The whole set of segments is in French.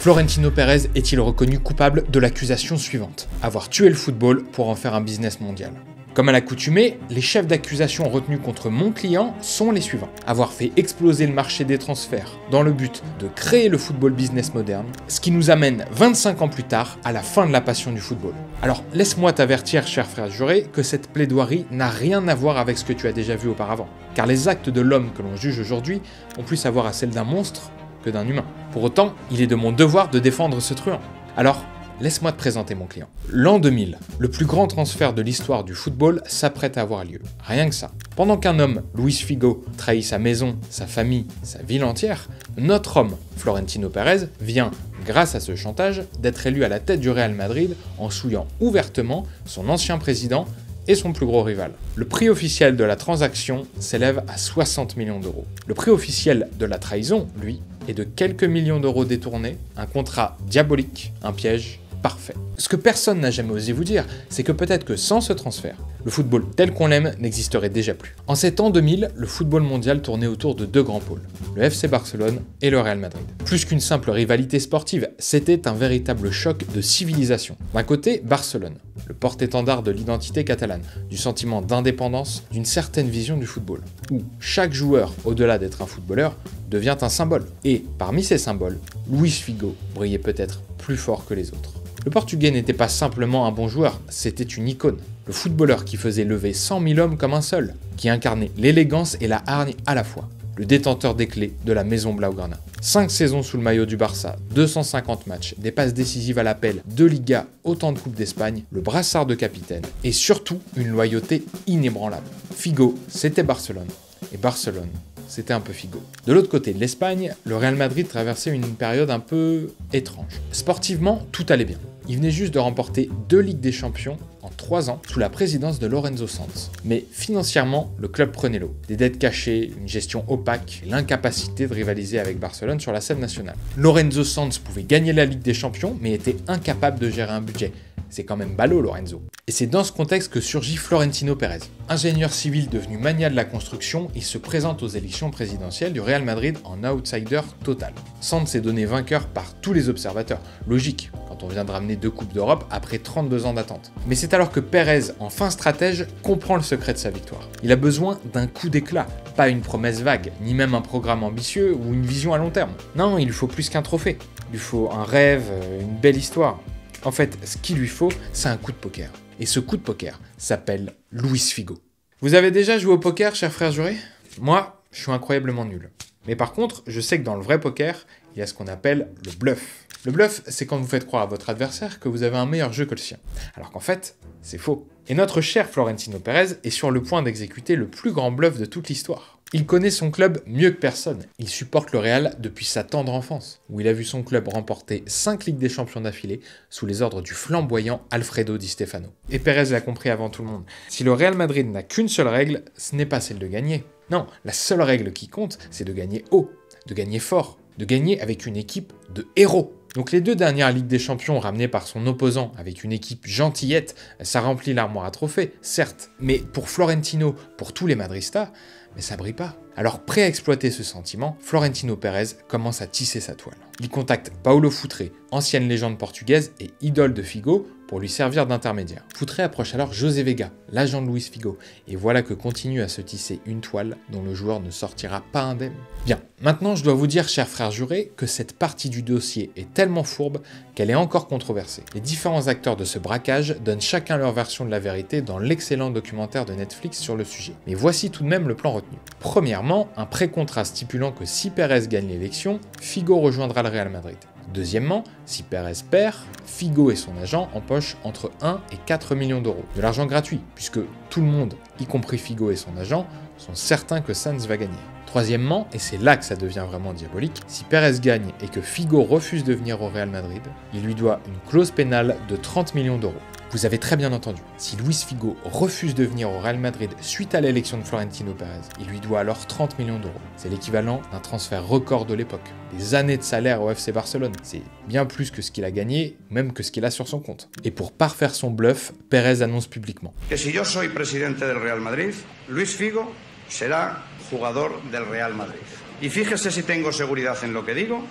Florentino Pérez est-il reconnu coupable de l'accusation suivante: avoir tué le football pour en faire un business mondial. Comme à l'accoutumée, les chefs d'accusation retenus contre mon client sont les suivants: avoir fait exploser le marché des transferts dans le but de créer le football business moderne, ce qui nous amène 25 ans plus tard à la fin de la passion du football. Alors laisse-moi t'avertir, cher frère juré, que cette plaidoirie n'a rien à voir avec ce que tu as déjà vu auparavant, car les actes de l'homme que l'on juge aujourd'hui ont plus à voir à celle d'un monstre que d'un humain. Pour autant, il est de mon devoir de défendre ce truand. Alors, laisse-moi te présenter mon client. L'an 2000, le plus grand transfert de l'histoire du football s'apprête à avoir lieu. Rien que ça. Pendant qu'un homme, Luis Figo, trahit sa maison, sa famille, sa ville entière, notre homme, Florentino Pérez, vient, grâce à ce chantage, d'être élu à la tête du Real Madrid en souillant ouvertement son ancien président et son plus gros rival. Le prix officiel de la transaction s'élève à 60 millions d'euros. Le prix officiel de la trahison, lui, est de quelques millions d'euros détournés, un contrat diabolique, un piège parfait. Ce que personne n'a jamais osé vous dire, c'est que peut-être que sans ce transfert, le football tel qu'on l'aime n'existerait déjà plus. En cet an 2000, le football mondial tournait autour de deux grands pôles, le FC Barcelone et le Real Madrid. Plus qu'une simple rivalité sportive, c'était un véritable choc de civilisation. D'un côté, Barcelone, le porte-étendard de l'identité catalane, du sentiment d'indépendance, d'une certaine vision du football, où chaque joueur, au-delà d'être un footballeur, devient un symbole. Et parmi ces symboles, Luis Figo brillait peut-être plus fort que les autres. Le Portugais n'était pas simplement un bon joueur, c'était une icône. Le footballeur qui faisait lever 100 000 hommes comme un seul, qui incarnait l'élégance et la hargne à la fois. Le détenteur des clés de la maison Blaugrana. 5 saisons sous le maillot du Barça, 250 matchs, des passes décisives à l'appel, 2 Ligas, autant de Coupes d'Espagne, le brassard de capitaine, et surtout une loyauté inébranlable. Figo, c'était Barcelone, et Barcelone, c'était un peu Figo. De l'autre côté de l'Espagne, le Real Madrid traversait une période un peu étrange. Sportivement, tout allait bien. Il venait juste de remporter 2 Ligues des Champions en 3 ans sous la présidence de Lorenzo Sanz. Mais financièrement, le club prenait l'eau. Des dettes cachées, une gestion opaque, et l'incapacité de rivaliser avec Barcelone sur la scène nationale. Lorenzo Sanz pouvait gagner la Ligue des Champions, mais était incapable de gérer un budget. C'est quand même ballot, Lorenzo. Et c'est dans ce contexte que surgit Florentino Pérez. Ingénieur civil devenu mania de la construction, il se présente aux élections présidentielles du Real Madrid en outsider total. Sanz s'est donné vainqueur par tous les observateurs. Logique, quand on vient de ramener 2 Coupes d'Europe après 32 ans d'attente. Mais c'est alors que Pérez, en fin stratège, comprend le secret de sa victoire. Il a besoin d'un coup d'éclat, pas une promesse vague, ni même un programme ambitieux ou une vision à long terme. Non, il lui faut plus qu'un trophée. Il lui faut un rêve, une belle histoire. En fait, ce qu'il lui faut, c'est un coup de poker. Et ce coup de poker s'appelle Luis Figo. Vous avez déjà joué au poker, cher frère juré? Moi, je suis incroyablement nul. Mais par contre, je sais que dans le vrai poker, il y a ce qu'on appelle le bluff. Le bluff, c'est quand vous faites croire à votre adversaire que vous avez un meilleur jeu que le sien. Alors qu'en fait, c'est faux. Et notre cher Florentino Pérez est sur le point d'exécuter le plus grand bluff de toute l'histoire. Il connaît son club mieux que personne. Il supporte le Real depuis sa tendre enfance, où il a vu son club remporter 5 Ligues des Champions d'affilée sous les ordres du flamboyant Alfredo Di Stefano. Et Pérez l'a compris avant tout le monde. Si le Real Madrid n'a qu'une seule règle, ce n'est pas celle de gagner. Non, la seule règle qui compte, c'est de gagner haut, de gagner fort, de gagner avec une équipe de héros. Donc les 2 dernières Ligues des Champions ramenées par son opposant avec une équipe gentillette, ça remplit l'armoire à trophées, certes. Mais pour Florentino, pour tous les Madristas, mais ça brille pas. Alors prêt à exploiter ce sentiment, Florentino Pérez commence à tisser sa toile. Il contacte Paulo Futre, ancienne légende portugaise et idole de Figo, pour lui servir d'intermédiaire. Futre approche alors José Vega, l'agent de Luis Figo, et voilà que continue à se tisser une toile dont le joueur ne sortira pas indemne. Bien, maintenant je dois vous dire, cher frère juré, que cette partie du dossier est tellement fourbe qu'elle est encore controversée. Les différents acteurs de ce braquage donnent chacun leur version de la vérité dans l'excellent documentaire de Netflix sur le sujet. Mais voici tout de même le plan retenu. Premièrement, un pré-contrat stipulant que si Pérez gagne l'élection, Figo rejoindra le Real Madrid. Deuxièmement, si Pérez perd, Figo et son agent empochent entre 1 et 4 millions d'euros. De l'argent gratuit, puisque tout le monde, y compris Figo et son agent, sont certains que Sanz va gagner. Troisièmement, et c'est là que ça devient vraiment diabolique, si Pérez gagne et que Figo refuse de venir au Real Madrid, il lui doit une clause pénale de 30 millions d'euros. Vous avez très bien entendu, si Luis Figo refuse de venir au Real Madrid suite à l'élection de Florentino Pérez, il lui doit alors 30 millions d'euros. C'est l'équivalent d'un transfert record de l'époque. Des années de salaire au FC Barcelone, c'est bien plus que ce qu'il a gagné, même que ce qu'il a sur son compte. Et pour parfaire son bluff, Pérez annonce publiquement que si yo soy presidente del Real Madrid, Luis Figo será jugador del Real Madrid. Y fíjese si tengo seguridad en lo que digo,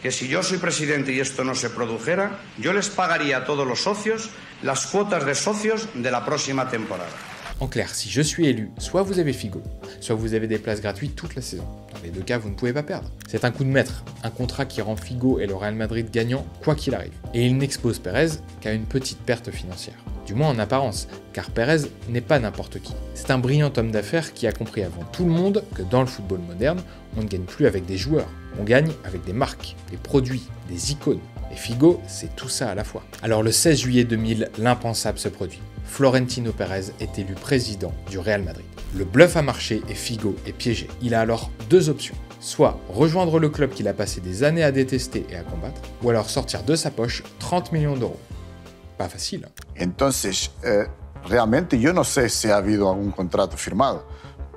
que si yo soy presidente y esto no se produjera, yo les pagaría a todos los socios las cuotas de socios de la próxima temporada. En clair, si je suis élu, soit vous avez Figo, soit vous avez des places gratuites toute la saison. Dans les deux cas, vous ne pouvez pas perdre. C'est un coup de maître, un contrat qui rend Figo et le Real Madrid gagnants quoi qu'il arrive. Et il n'expose Pérez qu'à une petite perte financière. Du moins en apparence, car Pérez n'est pas n'importe qui. C'est un brillant homme d'affaires qui a compris avant tout le monde que dans le football moderne, on ne gagne plus avec des joueurs, on gagne avec des marques, des produits, des icônes. Et Figo, c'est tout ça à la fois. Alors le 16 juillet 2000, l'impensable se produit. Florentino Pérez est élu président du Real Madrid. Le bluff a marché et Figo est piégé. Il a alors deux options. Soit rejoindre le club qu'il a passé des années à détester et à combattre, ou alors sortir de sa poche 30 millions d'euros. Pas facile. Entonces, realmente yo no sé si ha habido algún contrato firmado,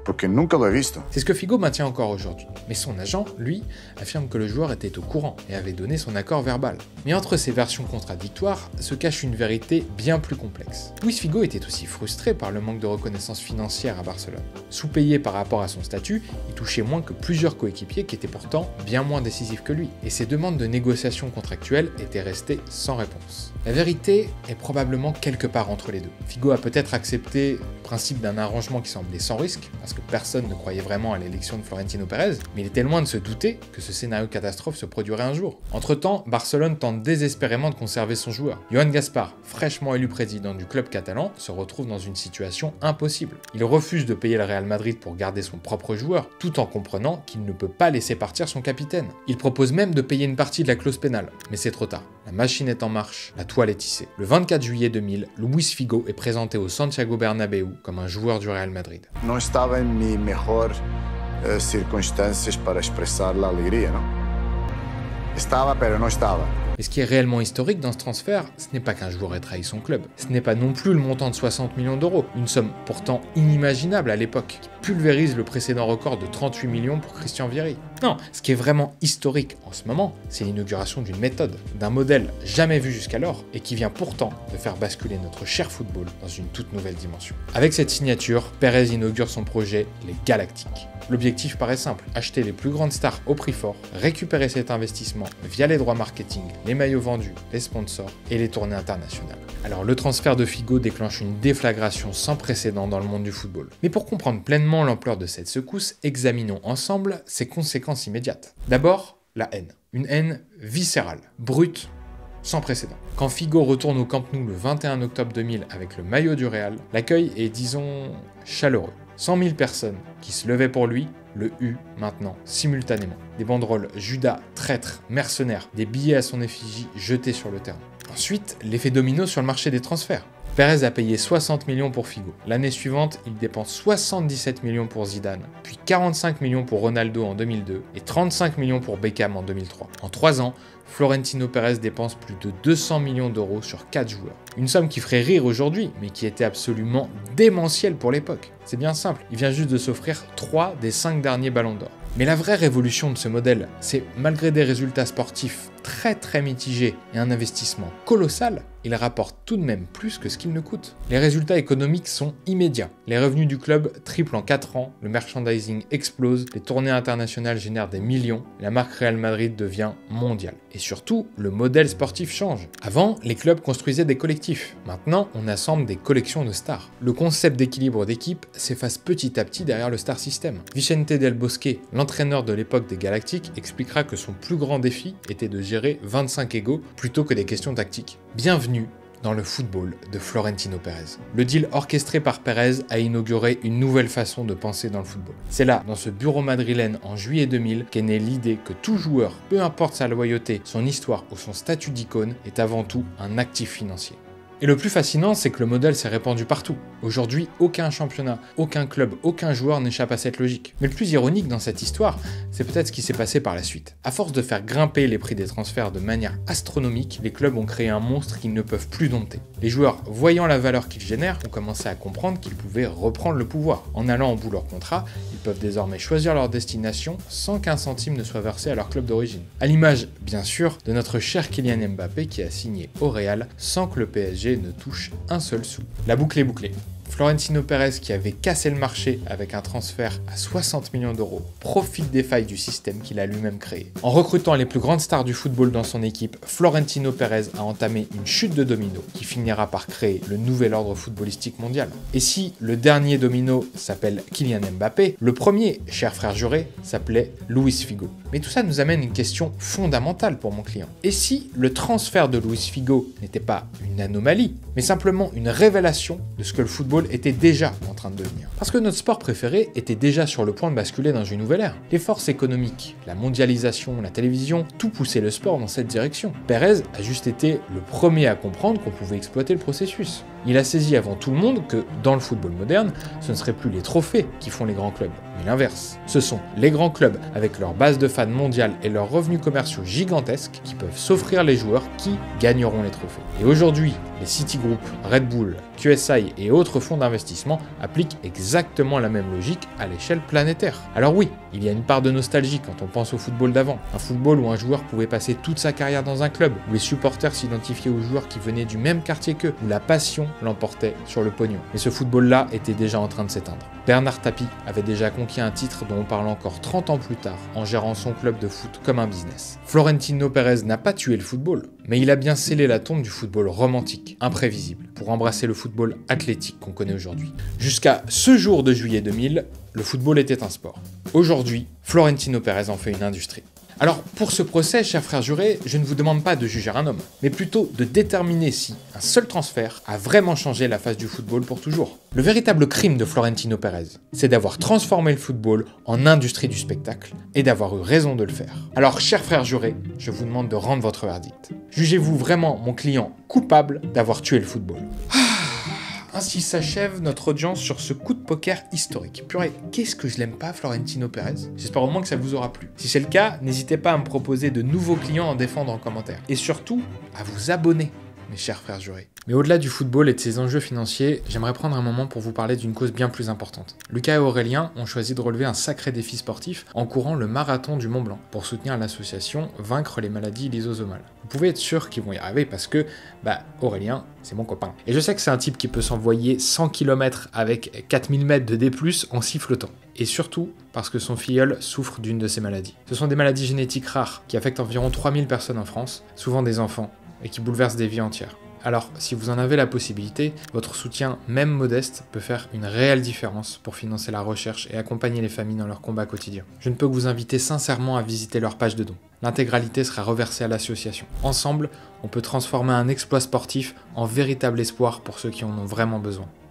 porque nunca lo he visto. C'est ce que Figo maintient encore aujourd'hui. Mais son agent, lui, affirme que le joueur était au courant et avait donné son accord verbal. Mais entre ces versions contradictoires se cache une vérité bien plus complexe. Luis Figo était aussi frustré par le manque de reconnaissance financière à Barcelone. Sous-payé par rapport à son statut, il touchait moins que plusieurs coéquipiers qui étaient pourtant bien moins décisifs que lui. Et ses demandes de négociation contractuelle étaient restées sans réponse. La vérité est probablement quelque part entre les deux. Figo a peut-être accepté le principe d'un arrangement qui semblait sans risque, parce que personne ne croyait vraiment à l'élection de Florentino Pérez, mais il était loin de se douter que ce scénario catastrophe se produirait un jour. Entre-temps, Barcelone tente désespérément de conserver son joueur. Joan Gaspar, fraîchement élu président du club catalan, se retrouve dans une situation impossible. Il refuse de payer le Real Madrid pour garder son propre joueur, tout en comprenant qu'il ne peut pas laisser partir son capitaine. Il propose même de payer une partie de la clause pénale, mais c'est trop tard. La machine est en marche, la toile est tissée. Le 24 juillet 2000, Luis Figo est présenté au Santiago Bernabéu comme un joueur du Real Madrid. No estaba en mi mejor circunstancias para expresar la alegría, ¿no? Estaba, pero no estaba. Mais ce qui est réellement historique dans ce transfert, ce n'est pas qu'un joueur ait trahi son club. Ce n'est pas non plus le montant de 60 millions d'euros, une somme pourtant inimaginable à l'époque, qui pulvérise le précédent record de 38 millions pour Christian Vieri. Non, ce qui est vraiment historique en ce moment, c'est l'inauguration d'une méthode, d'un modèle jamais vu jusqu'alors, et qui vient pourtant de faire basculer notre cher football dans une toute nouvelle dimension. Avec cette signature, Pérez inaugure son projet, les Galactiques. L'objectif paraît simple, acheter les plus grandes stars au prix fort, récupérer cet investissement via les droits marketing, les maillots vendus, les sponsors et les tournées internationales. Alors le transfert de Figo déclenche une déflagration sans précédent dans le monde du football. Mais pour comprendre pleinement l'ampleur de cette secousse, examinons ensemble ses conséquences immédiates. D'abord, la haine. Une haine viscérale, brute, sans précédent. Quand Figo retourne au Camp Nou le 21 octobre 2000 avec le maillot du Real, l'accueil est, disons, chaleureux. 100 000 personnes qui se levaient pour lui le huent maintenant simultanément. Des banderoles Judas, traître, mercenaire, des billets à son effigie jetés sur le terrain. Ensuite, l'effet domino sur le marché des transferts. Pérez a payé 60 millions pour Figo. L'année suivante, il dépense 77 millions pour Zidane, puis 45 millions pour Ronaldo en 2002 et 35 millions pour Beckham en 2003. En 3 ans, Florentino Pérez dépense plus de 200 millions d'euros sur 4 joueurs. Une somme qui ferait rire aujourd'hui, mais qui était absolument démentielle pour l'époque. C'est bien simple, il vient juste de s'offrir 3 des 5 derniers ballons d'or. Mais la vraie révolution de ce modèle, c'est malgré des résultats sportifs très mitigés et un investissement colossal, il rapporte tout de même plus que ce qu'il ne coûte. Les résultats économiques sont immédiats. Les revenus du club triplent en 4 ans, le merchandising explose, les tournées internationales génèrent des millions, la marque Real Madrid devient mondiale. Et surtout, le modèle sportif change. Avant, les clubs construisaient des collectifs. Maintenant, on assemble des collections de stars. Le concept d'équilibre d'équipe s'efface petit à petit derrière le star system. Vicente Del Bosque, l'entraîneur de l'époque des Galactiques, expliquera que son plus grand défi était de gérer 25 égos plutôt que des questions tactiques. Bienvenue dans le football de Florentino Pérez. Le deal orchestré par Pérez a inauguré une nouvelle façon de penser dans le football. C'est là, dans ce bureau madrilène en juillet 2000, qu'est née l'idée que tout joueur, peu importe sa loyauté, son histoire ou son statut d'icône, est avant tout un actif financier. Et le plus fascinant, c'est que le modèle s'est répandu partout. Aujourd'hui, aucun championnat, aucun club, aucun joueur n'échappe à cette logique. Mais le plus ironique dans cette histoire, c'est peut-être ce qui s'est passé par la suite. À force de faire grimper les prix des transferts de manière astronomique, les clubs ont créé un monstre qu'ils ne peuvent plus dompter. Les joueurs, voyant la valeur qu'ils génèrent, ont commencé à comprendre qu'ils pouvaient reprendre le pouvoir. En allant au bout de leur contrat, ils peuvent désormais choisir leur destination sans qu'un centime ne soit versé à leur club d'origine. À l'image, bien sûr, de notre cher Kylian Mbappé qui a signé au Real sans que le PSG ne touche un seul sou. La boucle est bouclée. Florentino Pérez, qui avait cassé le marché avec un transfert à 60 millions d'euros, profite des failles du système qu'il a lui-même créé. En recrutant les plus grandes stars du football dans son équipe, Florentino Pérez a entamé une chute de domino qui finira par créer le nouvel ordre footballistique mondial. Et si le dernier domino s'appelle Kylian Mbappé, le premier, cher frère juré, s'appelait Luis Figo. Mais tout ça nous amène à une question fondamentale pour mon client. Et si le transfert de Luis Figo n'était pas une anomalie, mais simplement une révélation de ce que le football était déjà en train de devenir? Parce que notre sport préféré était déjà sur le point de basculer dans une nouvelle ère. Les forces économiques, la mondialisation, la télévision, tout poussait le sport dans cette direction. Pérez a juste été le premier à comprendre qu'on pouvait exploiter le processus. Il a saisi avant tout le monde que, dans le football moderne, ce ne seraient plus les trophées qui font les grands clubs, mais l'inverse. Ce sont les grands clubs, avec leur base de fans mondiale et leurs revenus commerciaux gigantesques, qui peuvent s'offrir les joueurs qui gagneront les trophées. Et aujourd'hui, les Citigroup, Red Bull, QSI et autres fonds d'investissement appliquent exactement la même logique à l'échelle planétaire. Alors oui, il y a une part de nostalgie quand on pense au football d'avant. Un football où un joueur pouvait passer toute sa carrière dans un club, où les supporters s'identifiaient aux joueurs qui venaient du même quartier qu'eux, où la passion l'emportait sur le pognon. Mais ce football-là était déjà en train de s'éteindre. Bernard Tapie avait déjà conquis un titre dont on parle encore 30 ans plus tard, en gérant son club de foot comme un business. Florentino Pérez n'a pas tué le football, mais il a bien scellé la tombe du football romantique, imprévisible, pour embrasser le football athlétique qu'on connaît aujourd'hui. Jusqu'à ce jour de juillet 2000, le football était un sport. Aujourd'hui, Florentino Pérez en fait une industrie. Alors, pour ce procès, cher frère juré, je ne vous demande pas de juger un homme, mais plutôt de déterminer si un seul transfert a vraiment changé la face du football pour toujours. Le véritable crime de Florentino Pérez, c'est d'avoir transformé le football en industrie du spectacle et d'avoir eu raison de le faire. Alors, cher frère juré, je vous demande de rendre votre verdict. Jugez-vous vraiment mon client coupable d'avoir tué le football? Ainsi s'achève notre audience sur ce coup de poker historique. Purée, qu'est-ce que je l'aime pas, Florentino Pérez? J'espère au moins que ça vous aura plu. Si c'est le cas, n'hésitez pas à me proposer de nouveaux clients à en défendre en commentaire. Et surtout, à vous abonner, mes chers frères jurés. Mais au-delà du football et de ses enjeux financiers, j'aimerais prendre un moment pour vous parler d'une cause bien plus importante. Lucas et Aurélien ont choisi de relever un sacré défi sportif en courant le marathon du Mont Blanc pour soutenir l'association Vaincre les maladies lysosomales. Vous pouvez être sûr qu'ils vont y arriver parce que, Aurélien, c'est mon copain. Et je sais que c'est un type qui peut s'envoyer 100 km avec 4000 mètres de D+, en sifflotant. Et surtout parce que son filleul souffre d'une de ces maladies. Ce sont des maladies génétiques rares qui affectent environ 3000 personnes en France, souvent des enfants, et qui bouleversent des vies entières. Alors, si vous en avez la possibilité, votre soutien, même modeste, peut faire une réelle différence pour financer la recherche et accompagner les familles dans leur combat quotidien. Je ne peux que vous inviter sincèrement à visiter leur page de dons. L'intégralité sera reversée à l'association. Ensemble, on peut transformer un exploit sportif en véritable espoir pour ceux qui en ont vraiment besoin.